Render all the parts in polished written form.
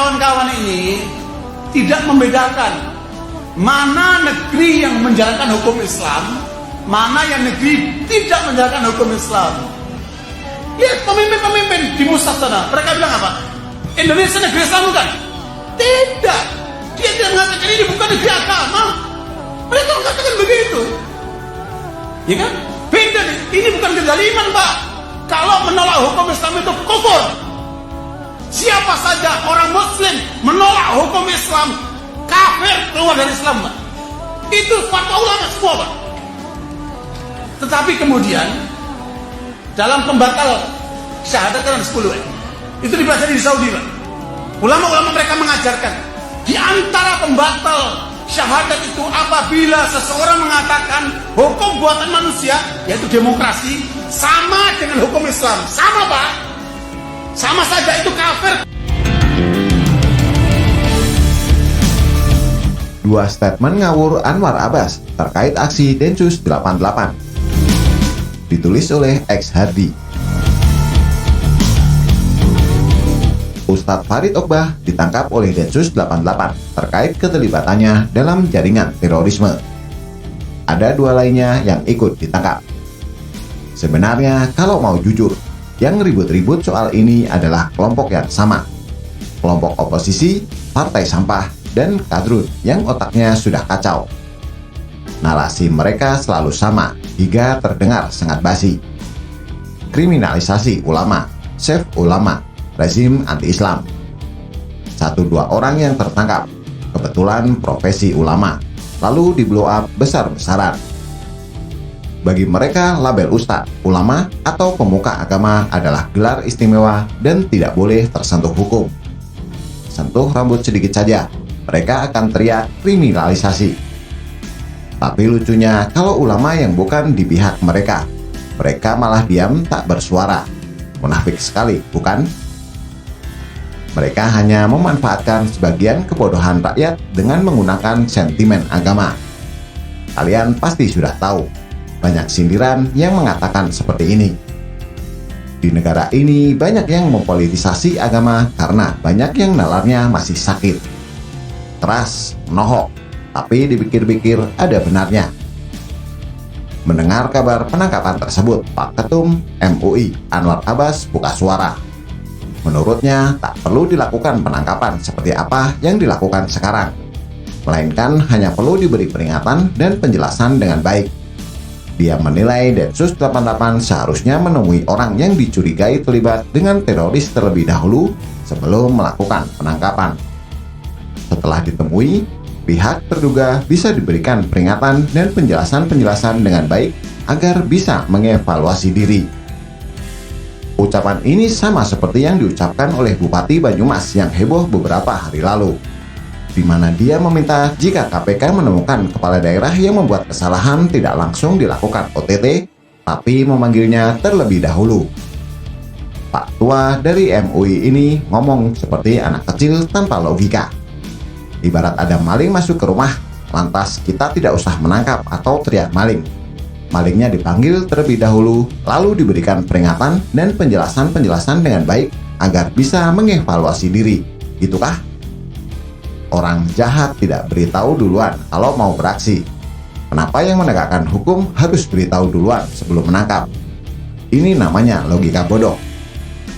kawan-kawan ini tidak membedakan mana negeri yang menjalankan hukum Islam, mana yang negeri tidak menjalankan hukum Islam. Lihat pemimpin-pemimpin di Musab sana, mereka bilang apa? Indonesia negeri Islam bukan? Tidak. Dia tidak mengatakan ini bukan negeri agama. Mereka mengatakan begitu. Ya kan? Beda nih. Ini bukan kezaliman, Pak. Kalau menolak hukum Islam itu kufur. Siapa saja orang Muslim menolak hukum Islam, kafir, keluar dari Islam, Pak. Itu fatwa ulama semua, Pak. Tetapi kemudian dalam pembatal syahadat kan 10 itu dipelajari di Saudi, Pak. Ulama-ulama mereka mengajarkan di antara pembatal syahadat itu apabila seseorang mengatakan hukum buatan manusia, yaitu demokrasi, sama dengan hukum Islam. Sama, Pak. Sama saja itu kafir. Dua statement ngawur Anwar Abbas terkait aksi Densus 88. Ditulis oleh X Hardi. Ustadz Farid Ogbah ditangkap oleh Densus 88 terkait keterlibatannya dalam jaringan terorisme. Ada 2 lainnya yang ikut ditangkap. Sebenarnya kalau mau jujur, yang ribut-ribut soal ini adalah kelompok yang sama. Kelompok oposisi, partai sampah, dan kadrun yang otaknya sudah kacau. Narasi mereka selalu sama hingga terdengar sangat basi. Kriminalisasi ulama, save ulama, rezim anti-Islam. 1-2 orang yang tertangkap, kebetulan profesi ulama, lalu di blow up besar-besaran. Bagi mereka, label ustadz, ulama, atau pemuka agama adalah gelar istimewa dan tidak boleh tersentuh hukum. Sentuh rambut sedikit saja, mereka akan teriak kriminalisasi. Tapi lucunya, kalau ulama yang bukan di pihak mereka malah diam tak bersuara. Munafik sekali, bukan? Mereka hanya memanfaatkan sebagian kebodohan rakyat dengan menggunakan sentimen agama. Kalian pasti sudah tahu, banyak sindiran yang mengatakan seperti ini. Di negara ini banyak yang mempolitisasi agama karena banyak yang nalarnya masih sakit. Keras, nohok, tapi dipikir-pikir ada benarnya. Mendengar kabar penangkapan tersebut, Pak Ketum MUI Anwar Abbas buka suara. Menurutnya tak perlu dilakukan penangkapan seperti apa yang dilakukan sekarang, melainkan hanya perlu diberi peringatan dan penjelasan dengan baik. Dia menilai Densus 88 seharusnya menemui orang yang dicurigai terlibat dengan teroris terlebih dahulu sebelum melakukan penangkapan. Setelah ditemui, pihak terduga bisa diberikan peringatan dan penjelasan-penjelasan dengan baik agar bisa mengevaluasi diri. Ucapan ini sama seperti yang diucapkan oleh Bupati Banyumas yang heboh beberapa hari lalu, di mana dia meminta jika KPK menemukan kepala daerah yang membuat kesalahan tidak langsung dilakukan OTT, tapi memanggilnya terlebih dahulu. Pak Tua dari MUI ini ngomong seperti anak kecil tanpa logika. Ibarat ada maling masuk ke rumah, lantas kita tidak usah menangkap atau teriak maling. Malingnya dipanggil terlebih dahulu, lalu diberikan peringatan dan penjelasan-penjelasan dengan baik agar bisa mengevaluasi diri. Gitukah? Orang jahat tidak beritahu duluan kalau mau beraksi. Kenapa yang menegakkan hukum harus beritahu duluan sebelum menangkap? Ini namanya logika bodoh.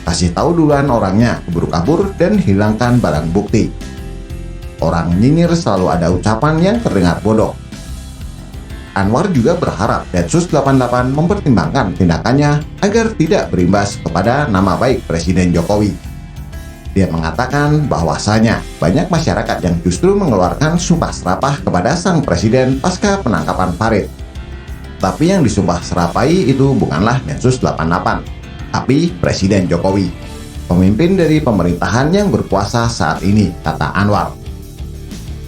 Kasih tahu duluan orangnya, keburu kabur dan hilangkan barang bukti. Orang nyinyir selalu ada ucapan yang terdengar bodoh. Anwar juga berharap Densus 88 mempertimbangkan tindakannya agar tidak berimbas kepada nama baik Presiden Jokowi. Dia mengatakan bahwasanya banyak masyarakat yang justru mengeluarkan sumpah serapah kepada sang presiden pasca penangkapan Farid. Tapi yang disumpah serapai itu bukanlah Densus 88, tapi Presiden Jokowi, pemimpin dari pemerintahan yang berkuasa saat ini, kata Anwar.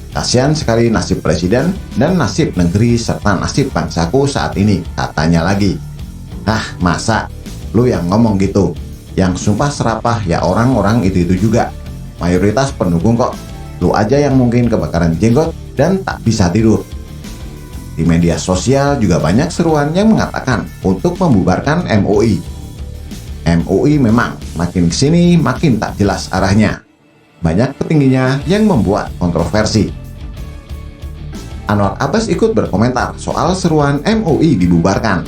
Kasihan sekali nasib presiden dan nasib negeri serta nasib bangsaku saat ini, katanya lagi. Masa? Lu yang ngomong gitu. Yang sumpah serapah ya orang-orang itu juga. Mayoritas pendukung kok. Lu aja yang mungkin kebakaran jenggot dan tak bisa tidur. Di media sosial juga banyak seruan yang mengatakan untuk membubarkan MUI. MUI memang makin kesini makin tak jelas arahnya. banyak petingginya yang membuat kontroversi. Anwar Abbas ikut berkomentar soal seruan MUI dibubarkan.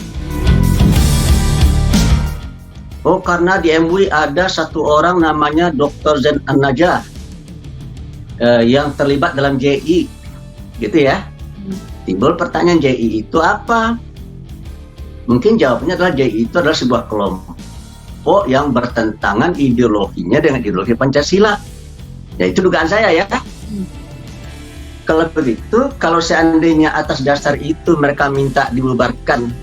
Oh, karena di MUI ada satu orang namanya Dr. Zain An-Najah yang terlibat dalam JI, gitu ya. Timbul pertanyaan, JI itu apa? Mungkin jawabannya adalah JI itu adalah sebuah kelompok yang bertentangan ideologinya dengan ideologi Pancasila. Ya, itu dugaan saya ya. Kalau begitu, kalau seandainya atas dasar itu mereka minta dibubarkan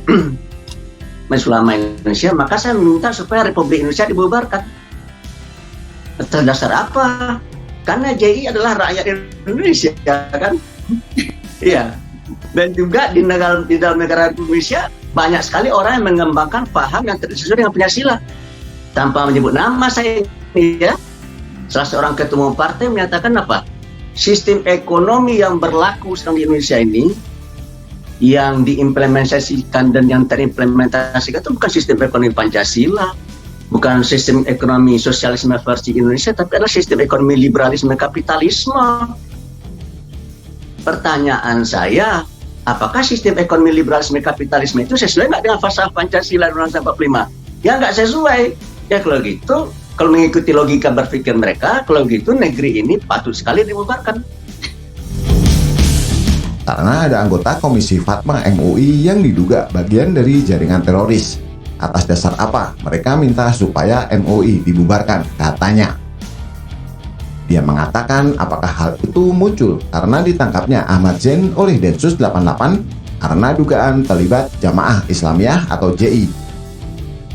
Majelis Ulama Indonesia, maka saya minta supaya Republik Indonesia dibubarkan. Atas dasar apa? Karena JI adalah rakyat Indonesia, kan? Iya. Dan juga di dalam negara Indonesia banyak sekali orang yang mengembangkan paham yang sesuai dengan Pancasila. Tanpa menyebut nama saya ini ya. Salah seorang ketua umum partai menyatakan apa? Sistem ekonomi yang berlaku sekarang di Indonesia ini, yang diimplementasikan dan yang terimplementasikan itu bukan sistem ekonomi Pancasila, bukan sistem ekonomi sosialisme versi Indonesia, tapi adalah sistem ekonomi liberalisme kapitalisme. Pertanyaan saya, apakah sistem ekonomi liberalisme kapitalisme itu sesuai nggak dengan falsafah Pancasila Undang-Undang 45? Ya nggak sesuai. Ya kalau gitu, kalau mengikuti logika berpikir mereka, kalau gitu negeri ini patut sekali dibubarkan. Karena ada anggota Komisi Fatma MUI yang diduga bagian dari jaringan teroris. Atas dasar apa mereka minta supaya MUI dibubarkan, katanya. Dia mengatakan apakah hal itu muncul karena ditangkapnya Ahmad Zain oleh Densus 88 karena dugaan terlibat Jamaah Islamiyah atau JI.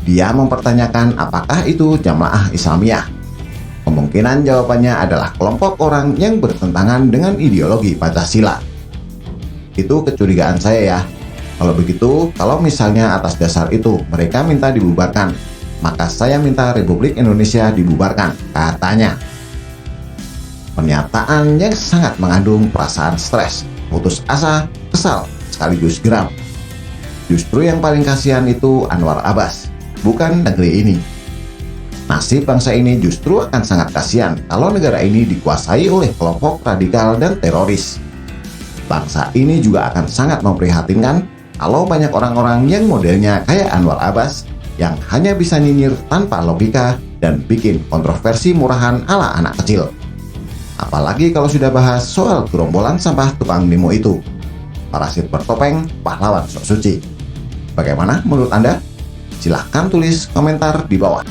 Dia mempertanyakan apakah itu Jamaah Islamiyah. Kemungkinan jawabannya adalah kelompok orang yang bertentangan dengan ideologi Pancasila. Itu kecurigaan saya ya. Kalau begitu, kalau misalnya atas dasar itu mereka minta dibubarkan, maka saya minta Republik Indonesia dibubarkan, katanya. Pernyataan yang sangat mengandung perasaan stres, putus asa, kesal, sekaligus geram. Justru yang paling kasihan itu Anwar Abbas, bukan negeri ini. Nasib bangsa ini justru akan sangat kasihan kalau negara ini dikuasai oleh kelompok radikal dan teroris. Bangsa ini juga akan sangat memprihatinkan kalau banyak orang-orang yang modelnya kayak Anwar Abbas yang hanya bisa nyinyir tanpa logika dan bikin kontroversi murahan ala anak kecil. Apalagi kalau sudah bahas soal gerombolan sampah tukang demo itu. Parasit bertopeng, pahlawan sok suci. Bagaimana menurut Anda? Silahkan tulis komentar di bawah.